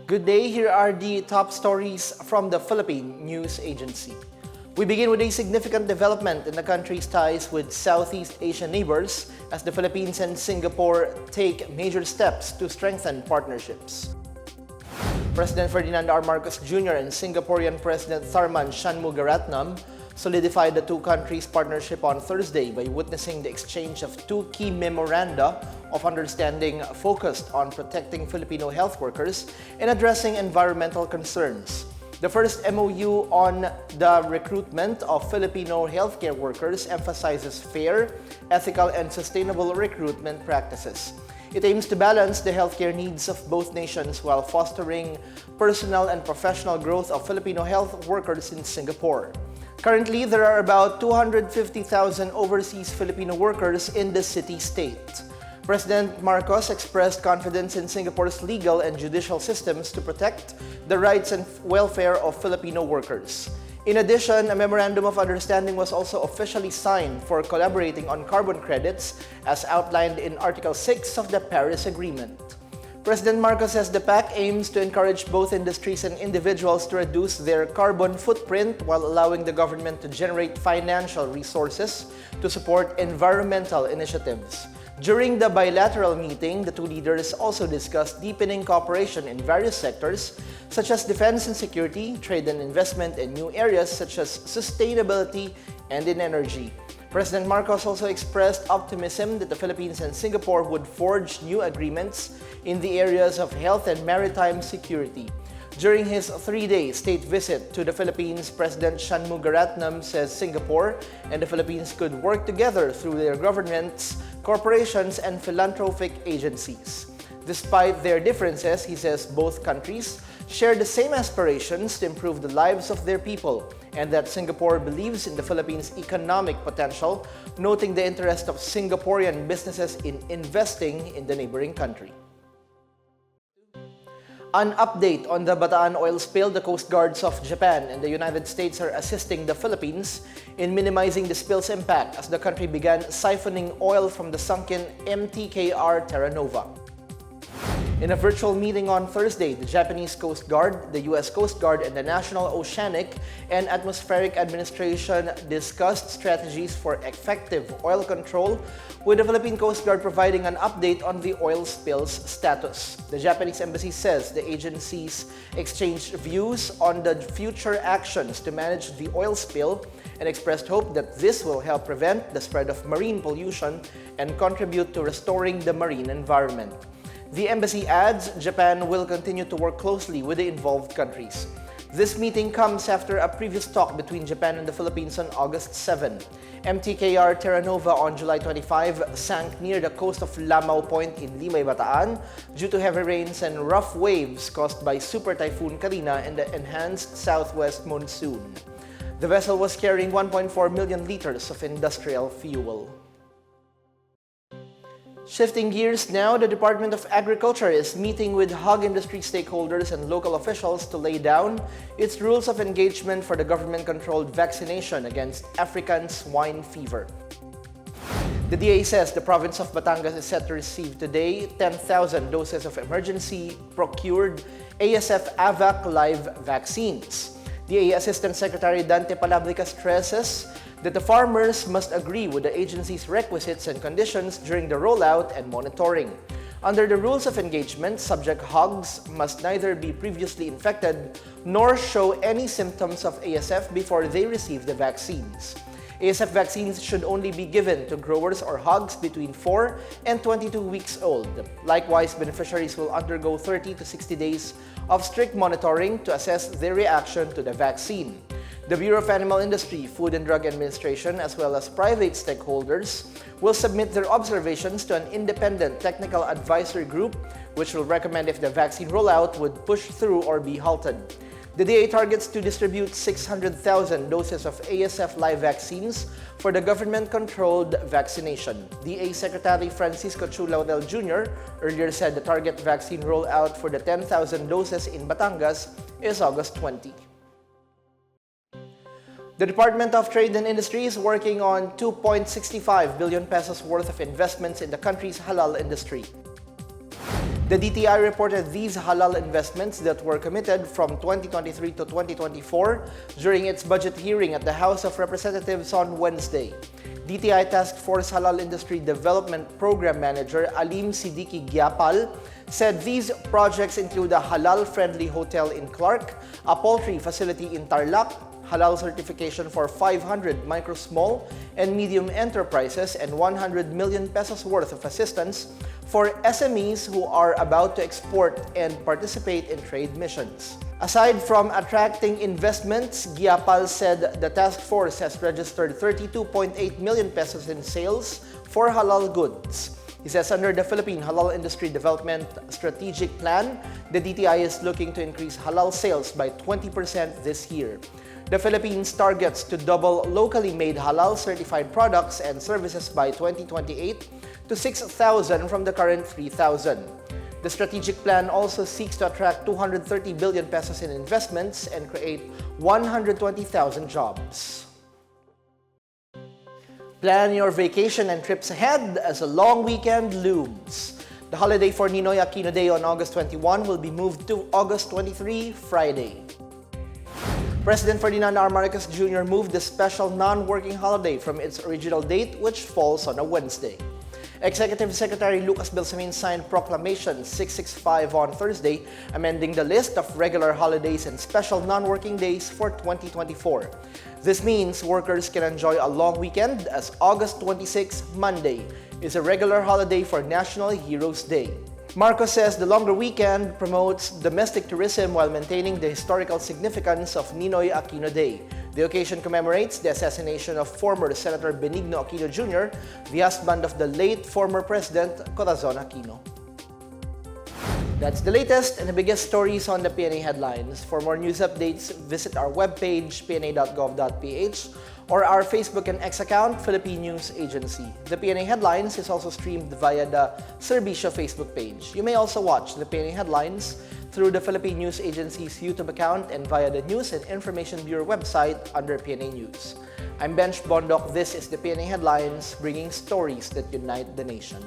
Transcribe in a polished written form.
Good day, here are the top stories from the Philippine News Agency. We begin with a significant development in the country's ties with Southeast Asian neighbors as the Philippines and Singapore take major steps to strengthen partnerships. President Ferdinand R. Marcos Jr. and Singaporean President Tharman Shanmugaratnam solidified the two countries' partnership on Thursday by witnessing the exchange of two key memoranda of understanding focused on protecting Filipino health workers and addressing environmental concerns. The first MOU on the recruitment of Filipino healthcare workers emphasizes fair, ethical, and sustainable recruitment practices. It aims to balance the healthcare needs of both nations while fostering personal and professional growth of Filipino health workers in Singapore. Currently, there are about 250,000 overseas Filipino workers in the city-state. President Marcos expressed confidence in Singapore's legal and judicial systems to protect the rights and welfare of Filipino workers. In addition, a memorandum of understanding was also officially signed for collaborating on carbon credits as outlined in Article 6 of the Paris Agreement. President Marcos says the pact aims to encourage both industries and individuals to reduce their carbon footprint while allowing the government to generate financial resources to support environmental initiatives. During the bilateral meeting, the two leaders also discussed deepening cooperation in various sectors such as defense and security, trade and investment, and new areas such as sustainability and in energy. President Marcos also expressed optimism that the Philippines and Singapore would forge new agreements in the areas of health and maritime security. During his three-day state visit to the Philippines, President Shanmugaratnam says Singapore and the Philippines could work together through their governments, corporations, and philanthropic agencies. Despite their differences, he says both countries share the same aspirations to improve the lives of their people and that Singapore believes in the Philippines' economic potential, noting the interest of Singaporean businesses in investing in the neighboring country. An update on the Bataan oil spill: the Coast Guards of Japan and the United States are assisting the Philippines in minimizing the spill's impact as the country began siphoning oil from the sunken MTKR Terra Nova. In a virtual meeting on Thursday, the Japanese Coast Guard, the U.S. Coast Guard, and the National Oceanic and Atmospheric Administration discussed strategies for effective oil control, with the Philippine Coast Guard providing an update on the oil spill's status. The Japanese embassy says the agencies exchanged views on the future actions to manage the oil spill and expressed hope that this will help prevent the spread of marine pollution and contribute to restoring the marine environment. The embassy adds Japan will continue to work closely with the involved countries. This meeting comes after a previous talk between Japan and the Philippines on August 7. MTKR Terra Nova on July 25 sank near the coast of Lamao Point in Limay, Bataan due to heavy rains and rough waves caused by Super Typhoon Karina and the enhanced southwest monsoon. The vessel was carrying 1.4 million liters of industrial fuel. Shifting gears now, the Department of Agriculture is meeting with hog industry stakeholders and local officials to lay down its rules of engagement for the government-controlled vaccination against African swine fever. The DA says the province of Batangas is set to receive today 10,000 doses of emergency procured ASF AVAC live vaccines. DA Assistant Secretary Dante Palablica stresses that the farmers must agree with the agency's requisites and conditions during the rollout and monitoring. Under the rules of engagement, subject hogs must neither be previously infected nor show any symptoms of ASF before they receive the vaccines. ASF vaccines should only be given to growers or hogs between 4 and 22 weeks old. Likewise, beneficiaries will undergo 30 to 60 days of strict monitoring to assess their reaction to the vaccine. The Bureau of Animal Industry, Food and Drug Administration, as well as private stakeholders, will submit their observations to an independent technical advisory group, which will recommend if the vaccine rollout would push through or be halted. The DA targets to distribute 600,000 doses of ASF live vaccines for the government-controlled vaccination. DA Secretary Francisco Chu Laudel Jr. earlier said the target vaccine rollout for the 10,000 doses in Batangas is August 20. The Department of Trade and Industry is working on 2.65 billion pesos worth of investments in the country's halal industry. The DTI reported these halal investments that were committed from 2023 to 2024 during its budget hearing at the House of Representatives on Wednesday. DTI Task Force Halal Industry Development Program Manager Alim Siddiqui Gyapal said these projects include a halal-friendly hotel in Clark, a poultry facility in Tarlac, halal certification for 500 micro, small, and medium enterprises, and 100 million pesos worth of assistance for SMEs who are about to export and participate in trade missions. Aside from attracting investments, Gyapal said the task force has registered 32.8 million pesos in sales for halal goods. He says under the Philippine Halal Industry Development Strategic Plan, the DTI is looking to increase halal sales by 20% this year. The Philippines targets to double locally made halal certified products and services by 2028 to 6,000 from the current 3,000. The strategic plan also seeks to attract 230 billion pesos in investments and create 120,000 jobs. Plan your vacation and trips ahead as a long weekend looms. The holiday for Ninoy Aquino Day on August 21 will be moved to August 23, Friday. President Ferdinand R. Marcos Jr. moved the special non-working holiday from its original date, which falls on a Wednesday. Executive Secretary Lucas Bilsamin signed Proclamation 665 on Thursday, amending the list of regular holidays and special non-working days for 2024. This means workers can enjoy a long weekend as August 26, Monday, is a regular holiday for National Heroes Day. Marcos says the longer weekend promotes domestic tourism while maintaining the historical significance of Ninoy Aquino Day. The occasion commemorates the assassination of former Senator Benigno Aquino Jr., the husband of the late former President Corazon Aquino. That's the latest and the biggest stories on the PNA Headlines. For more news updates, visit our webpage, pna.gov.ph, or our Facebook and X account, Philippine News Agency. The PNA Headlines is also streamed via the Serbisha Facebook page. You may also watch the PNA Headlines through the Philippine News Agency's YouTube account and via the News and Information Bureau website under PNA News. I'm Bench Bondok. This is the PNA Headlines, bringing stories that unite the nation.